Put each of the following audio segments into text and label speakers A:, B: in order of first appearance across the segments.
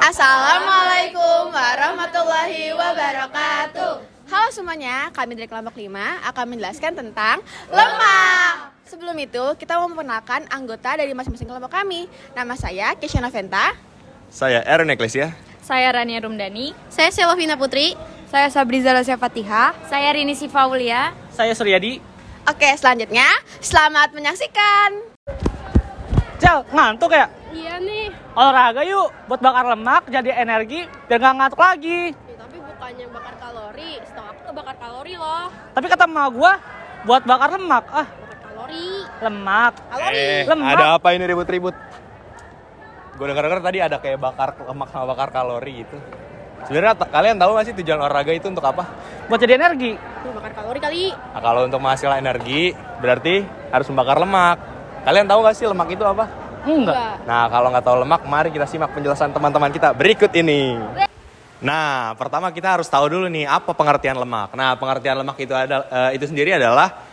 A: Assalamualaikum warahmatullahi wabarakatuh. Halo semuanya, kami dari kelompok 5 akan menjelaskan tentang lemak. Sebelum itu, kita mau memperkenalkan anggota dari masing-masing kelompok kami. Nama saya Kesha Noventa.
B: Saya Aaron Ecclesia.
C: Saya Rania Rumdani.
D: Saya Selvina Putri.
C: Saya Sabriza Rasya Fatihah. Saya Rini Sifaulia.
E: Saya Suryadi.
A: Oke, selanjutnya selamat menyaksikan.
E: Cel, ngantuk ya?
D: Iya nih.
E: Olahraga yuk, buat bakar lemak, jadi energi, biar nggak ngantuk lagi.
D: Tapi bukannya bakar kalori, setahu aku kebakar kalori loh.
E: Tapi kata emak gua, buat bakar lemak.
D: Bakar kalori.
E: Lemak. Lemak.
B: Ada apa ini ribut-ribut? Gue denger tadi ada kayak bakar lemak sama bakar kalori gitu. Sebenarnya kalian tahu nggak sih tujuan olahraga itu untuk apa?
E: Buat jadi energi.
D: Bakar kalori kali.
B: Nah, kalau untuk menghasilkan energi, berarti harus membakar lemak. Kalian tahu nggak sih lemak itu apa?
E: Enggak.
B: Nah, kalau nggak tahu lemak, mari kita simak penjelasan teman-teman kita berikut ini. Nah, pertama kita harus tahu dulu nih apa pengertian lemak. Nah, pengertian lemak itu sendiri adalah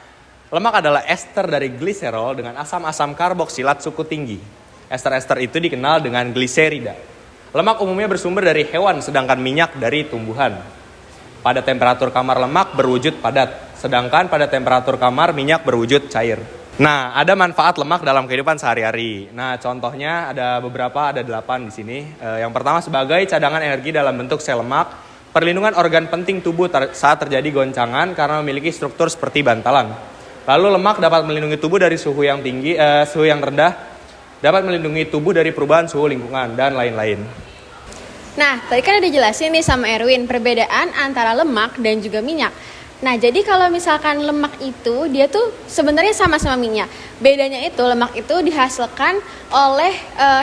B: lemak adalah ester dari gliserol dengan asam-asam karboksilat suku tinggi. Ester-ester itu dikenal dengan gliserida. Lemak umumnya bersumber dari hewan, sedangkan minyak dari tumbuhan. Pada temperatur kamar lemak berwujud padat, sedangkan pada temperatur kamar minyak berwujud cair. Nah, ada manfaat lemak dalam kehidupan sehari-hari. Nah, contohnya ada 8 di sini. Yang pertama sebagai cadangan energi dalam bentuk sel lemak, perlindungan organ penting tubuh saat terjadi goncangan karena memiliki struktur seperti bantalan. Lalu lemak dapat melindungi tubuh dari suhu yang tinggi, suhu yang rendah, dapat melindungi tubuh dari perubahan suhu lingkungan dan lain-lain.
A: Nah, tadi kan udah jelasin nih sama Erwin perbedaan antara lemak dan juga minyak. Nah, jadi kalau misalkan lemak itu dia tuh sebenarnya sama-sama minyak. Bedanya itu lemak itu dihasilkan oleh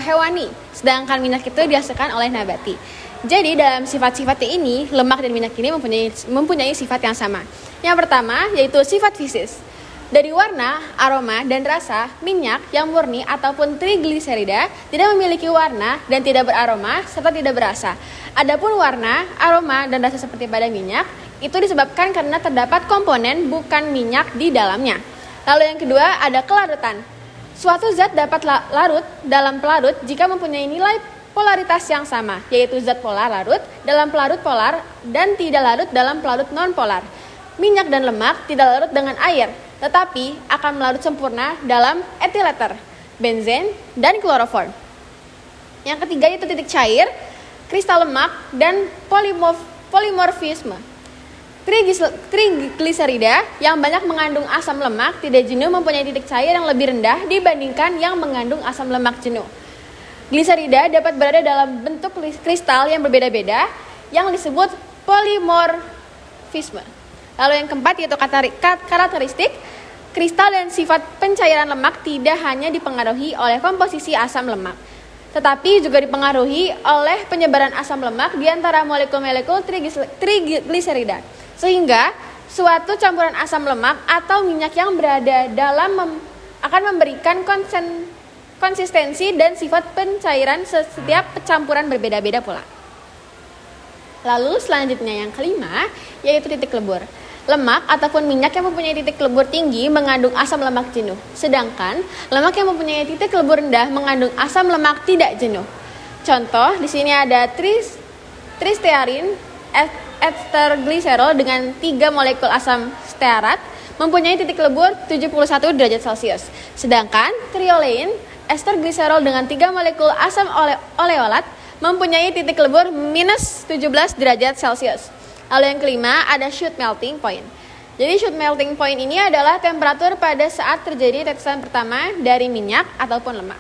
A: hewani, sedangkan minyak itu dihasilkan oleh nabati. Jadi dalam sifat-sifatnya ini, lemak dan minyak ini mempunyai sifat yang sama. Yang pertama yaitu sifat fisis. Dari warna, aroma, dan rasa, minyak yang murni ataupun trigliserida tidak memiliki warna dan tidak beraroma serta tidak berasa. Adapun warna, aroma, dan rasa seperti pada minyak itu disebabkan karena terdapat komponen bukan minyak di dalamnya. Lalu yang kedua ada kelarutan. Suatu zat dapat larut dalam pelarut jika mempunyai nilai polaritas yang sama, yaitu zat polar larut dalam pelarut polar dan tidak larut dalam pelarut non-polar. Minyak dan lemak tidak larut dengan air, tetapi akan melarut sempurna dalam etileter, benzen, dan kloroform. Yang ketiga yaitu titik cair, kristal lemak, dan polimorfisme. Trigliserida yang banyak mengandung asam lemak tidak jenuh mempunyai titik cair yang lebih rendah dibandingkan yang mengandung asam lemak jenuh. Gliserida dapat berada dalam bentuk kristal yang berbeda-beda yang disebut polimorfisme. Lalu yang keempat yaitu karakteristik. Kristal dan sifat pencairan lemak tidak hanya dipengaruhi oleh komposisi asam lemak, tetapi juga dipengaruhi oleh penyebaran asam lemak di antara molekul-molekul trigliserida. Sehingga suatu campuran asam lemak atau minyak yang berada dalam akan memberikan konsistensi dan sifat pencairan setiap campuran berbeda-beda pula. Lalu selanjutnya yang kelima yaitu titik lebur. Lemak ataupun minyak yang mempunyai titik lebur tinggi mengandung asam lemak jenuh, sedangkan lemak yang mempunyai titik lebur rendah mengandung asam lemak tidak jenuh. Contoh di sini ada tristearin, ester gliserol dengan 3 molekul asam stearat mempunyai titik lebur 71 derajat Celcius, sedangkan triolein, ester gliserol dengan 3 molekul asam oleolat mempunyai titik lebur minus 17 derajat Celcius. Lalu yang kelima ada shoot melting point. Jadi shoot melting point ini adalah temperatur pada saat terjadi tetesan pertama dari minyak ataupun lemak.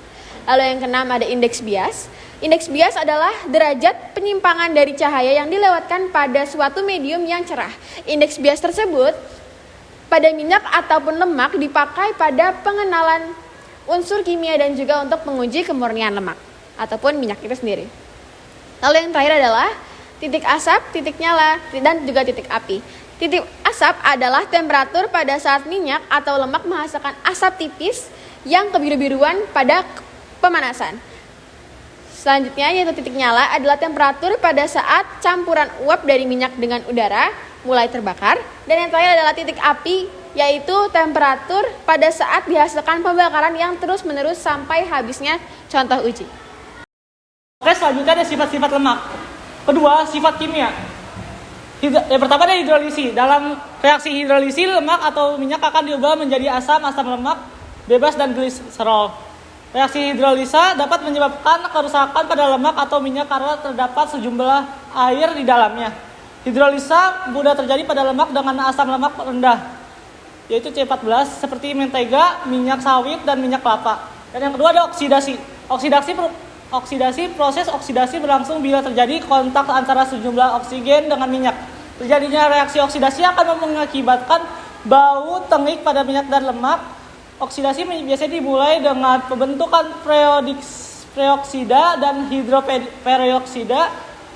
A: Lalu yang keenam ada indeks bias. Indeks bias adalah derajat penyimpangan dari cahaya yang dilewatkan pada suatu medium yang cerah. Indeks bias tersebut pada minyak ataupun lemak dipakai pada pengenalan unsur kimia dan juga untuk menguji kemurnian lemak ataupun minyak itu sendiri. Lalu yang terakhir adalah titik asap, titik nyala, dan juga titik api. Titik asap adalah temperatur pada saat minyak atau lemak menghasilkan asap tipis yang kebiru-biruan pada pemanasan. Selanjutnya yaitu titik nyala adalah temperatur pada saat campuran uap dari minyak dengan udara mulai terbakar. Dan yang terakhir adalah titik api, yaitu temperatur pada saat dihasilkan pembakaran yang terus-menerus sampai habisnya contoh uji.
E: Oke, selanjutnya ada sifat-sifat lemak. Kedua, sifat kimia. Yang pertama ada hidrolisi. Dalam reaksi hidrolisi, lemak atau minyak akan diubah menjadi asam lemak bebas dan gliserol. Reaksi hidrolisa dapat menyebabkan kerusakan pada lemak atau minyak karena terdapat sejumlah air di dalamnya. Hidrolisa mudah terjadi pada lemak dengan asam lemak rendah, yaitu C14, seperti mentega, minyak sawit, dan minyak kelapa. Dan yang kedua ada oksidasi. Proses oksidasi berlangsung bila terjadi kontak antara sejumlah oksigen dengan minyak. Terjadinya reaksi oksidasi akan mengakibatkan bau tengik pada minyak dan lemak. Oksidasi biasanya dimulai dengan pembentukan peroksida dan hidroperoksida.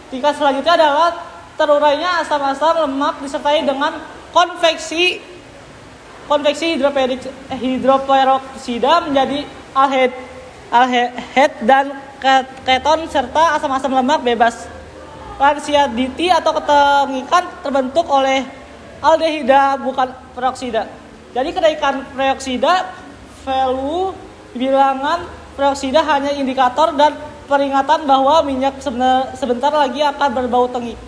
E: Tingkat selanjutnya adalah terurainya asam-asam lemak disertai dengan konveksi hidroperoksida menjadi aldehyde dan keton serta asam-asam lemak bebas. Ransiaditi atau ketengikan terbentuk oleh aldehida bukan peroksida. Jadi kenaikan peroksida value bilangan peroksida hanya indikator dan peringatan bahwa minyak sebentar lagi akan berbau tengik.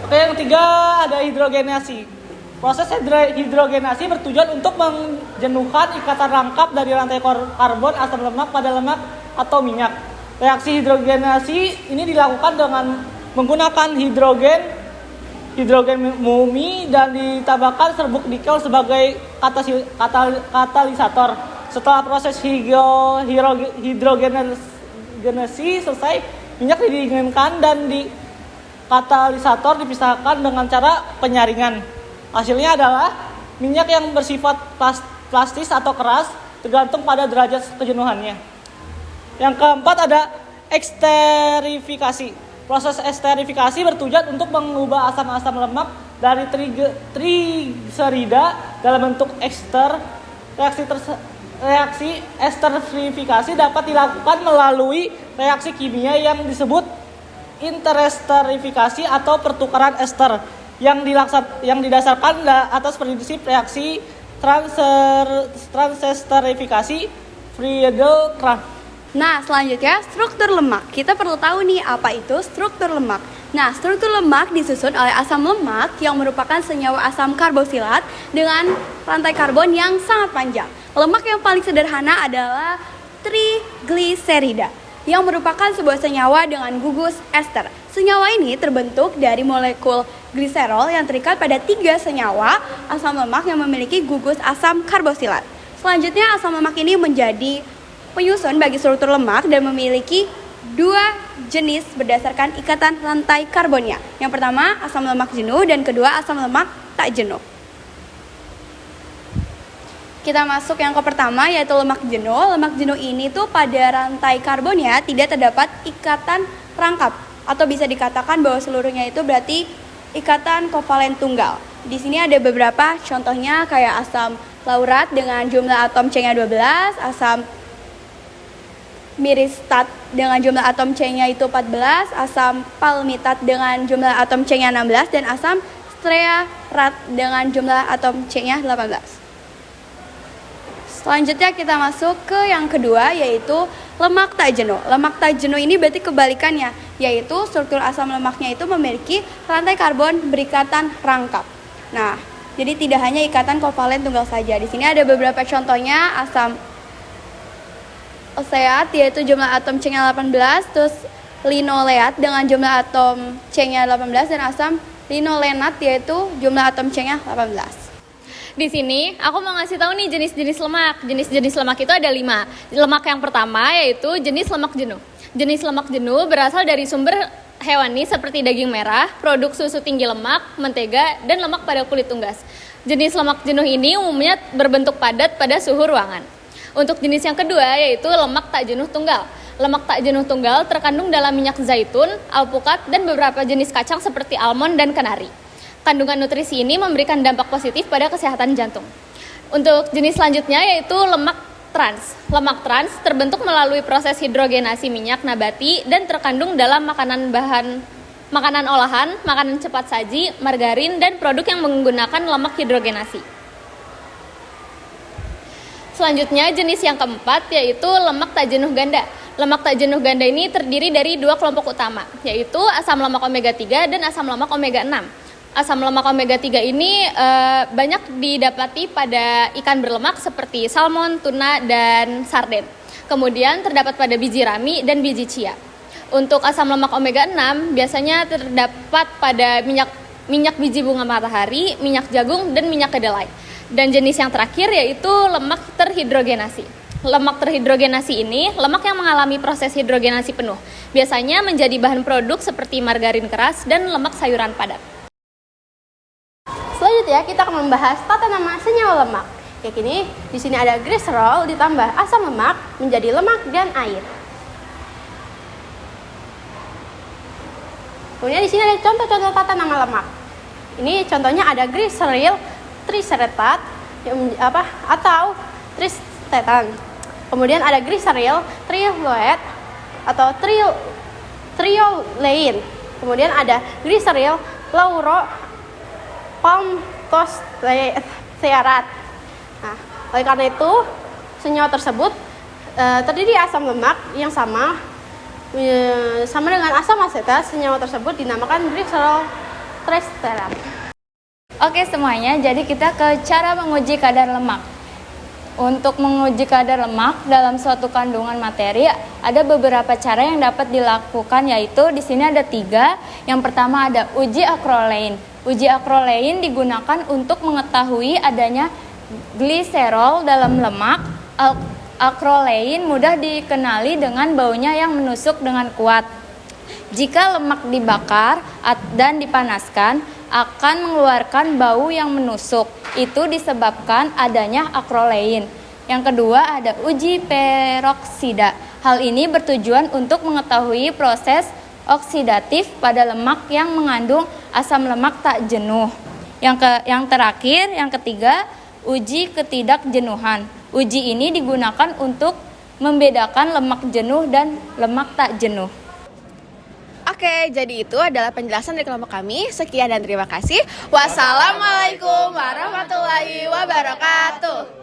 E: Oke, yang ketiga ada hidrogenasi. Proses hidrogenasi bertujuan untuk menjenuhkan ikatan rangkap dari rantai karbon asam lemak pada lemak atau minyak. Reaksi hidrogenasi ini dilakukan dengan menggunakan hidrogen mumi dan ditambahkan serbuk nikel sebagai katalisator. Setelah proses hidrogenasi selesai, minyak didinginkan dan katalisator dipisahkan dengan cara penyaringan. Hasilnya adalah minyak yang bersifat plastis atau keras, tergantung pada derajat kejenuhannya. Yang keempat ada esterifikasi. Proses esterifikasi bertujuan untuk mengubah asam-asam lemak dari trigliserida dalam bentuk ester. Reaksi esterifikasi dapat dilakukan melalui reaksi kimia yang disebut interesterifikasi atau pertukaran ester yang didasarkan atas prinsip reaksi transesterifikasi Friedel-Crafts.
C: Nah, selanjutnya struktur lemak. Kita perlu tahu nih apa itu struktur lemak. Nah, struktur lemak disusun oleh asam lemak yang merupakan senyawa asam karbosilat dengan rantai karbon yang sangat panjang. Lemak yang paling sederhana adalah trigliserida yang merupakan sebuah senyawa dengan gugus ester. Senyawa ini terbentuk dari molekul gliserol yang terikat pada 3 senyawa asam lemak yang memiliki gugus asam karbosilat. Selanjutnya, asam lemak ini menjadi penyusun bagi struktur lemak dan memiliki 2 jenis berdasarkan ikatan rantai karbonnya. Yang pertama, asam lemak jenuh, dan kedua, asam lemak tak jenuh. Kita masuk yang ke pertama, yaitu lemak jenuh. Lemak jenuh ini tuh pada rantai karbonnya tidak terdapat ikatan rangkap, atau bisa dikatakan bahwa seluruhnya itu berarti ikatan kovalen tunggal. Di sini ada beberapa contohnya kayak asam laurat dengan jumlah atom C-nya 12, asam miristat dengan jumlah atom C-nya itu 14, asam palmitat dengan jumlah atom C-nya 16, dan asam stearat dengan jumlah atom C-nya 18. Selanjutnya kita masuk ke yang kedua, yaitu lemak tak jenuh. Lemak tak jenuh ini berarti kebalikannya, yaitu struktur asam lemaknya itu memiliki rantai karbon berikatan rangkap. Nah, jadi tidak hanya ikatan kovalen tunggal saja. Di sini ada beberapa contohnya, asam oseat yaitu jumlah atom C-nya 18, terus linoleat dengan jumlah atom C-nya 18, dan asam linolenat yaitu jumlah atom C-nya 18.
D: Di sini aku mau ngasih tahu nih jenis-jenis lemak. Jenis-jenis lemak itu ada 5. Lemak yang pertama yaitu jenis lemak jenuh. Jenis lemak jenuh berasal dari sumber hewani seperti daging merah, produk susu tinggi lemak, mentega, dan lemak pada kulit unggas. Jenis lemak jenuh ini umumnya berbentuk padat pada suhu ruangan. Untuk jenis yang kedua yaitu lemak tak jenuh tunggal. Lemak tak jenuh tunggal terkandung dalam minyak zaitun, alpukat, dan beberapa jenis kacang seperti almond dan kenari. Kandungan nutrisi ini memberikan dampak positif pada kesehatan jantung. Untuk jenis selanjutnya yaitu lemak trans. Lemak trans terbentuk melalui proses hidrogenasi minyak nabati dan terkandung dalam makanan olahan, makanan cepat saji, margarin, dan produk yang menggunakan lemak hidrogenasi. Selanjutnya jenis yang keempat yaitu lemak tak jenuh ganda. Lemak tak jenuh ganda ini terdiri dari dua kelompok utama, yaitu asam lemak omega 3 dan asam lemak omega 6. Asam lemak omega 3 ini banyak didapati pada ikan berlemak seperti salmon, tuna, dan sarden. Kemudian terdapat pada biji rami dan biji chia. Untuk asam lemak omega 6 biasanya terdapat pada minyak biji bunga matahari, minyak jagung, dan minyak kedelai. Dan jenis yang terakhir yaitu lemak terhidrogenasi. Lemak terhidrogenasi ini lemak yang mengalami proses hidrogenasi penuh. Biasanya menjadi bahan produk seperti margarin keras dan lemak sayuran padat.
C: Selanjutnya kita akan membahas tata nama senyawa lemak. Yakni di sini ada gliserol ditambah asam lemak menjadi lemak dan air. Kemudian di sini ada contoh-contoh tata nama lemak. Ini contohnya ada gliseril triseretat atau tristetan. Kemudian ada gliseril triolate atau triolein. Kemudian ada gliseril palmitostearat. Nah, oleh karena itu senyawa tersebut terdiri asam lemak yang sama dengan asam asetat. Senyawa tersebut dinamakan gliserol triesterat.
F: Oke semuanya, jadi kita ke cara menguji kadar lemak. Untuk menguji kadar lemak dalam suatu kandungan materi ada beberapa cara yang dapat dilakukan, yaitu di sini ada 3. Yang pertama ada uji akrolein. Uji akrolein digunakan untuk mengetahui adanya gliserol dalam lemak. Akrolein mudah dikenali dengan baunya yang menusuk dengan kuat. Jika lemak dibakar dan dipanaskan akan mengeluarkan bau yang menusuk. Itu disebabkan adanya akrolein. Yang kedua ada uji peroksida. Hal ini bertujuan untuk mengetahui proses oksidatif pada lemak yang mengandung asam lemak tak jenuh. Yang terakhir, yang ketiga, uji ketidakjenuhan. Uji ini digunakan untuk membedakan lemak jenuh dan lemak tak jenuh.
A: Oke, jadi itu adalah penjelasan dari kelompok kami. Sekian dan terima kasih. Wassalamualaikum warahmatullahi wabarakatuh.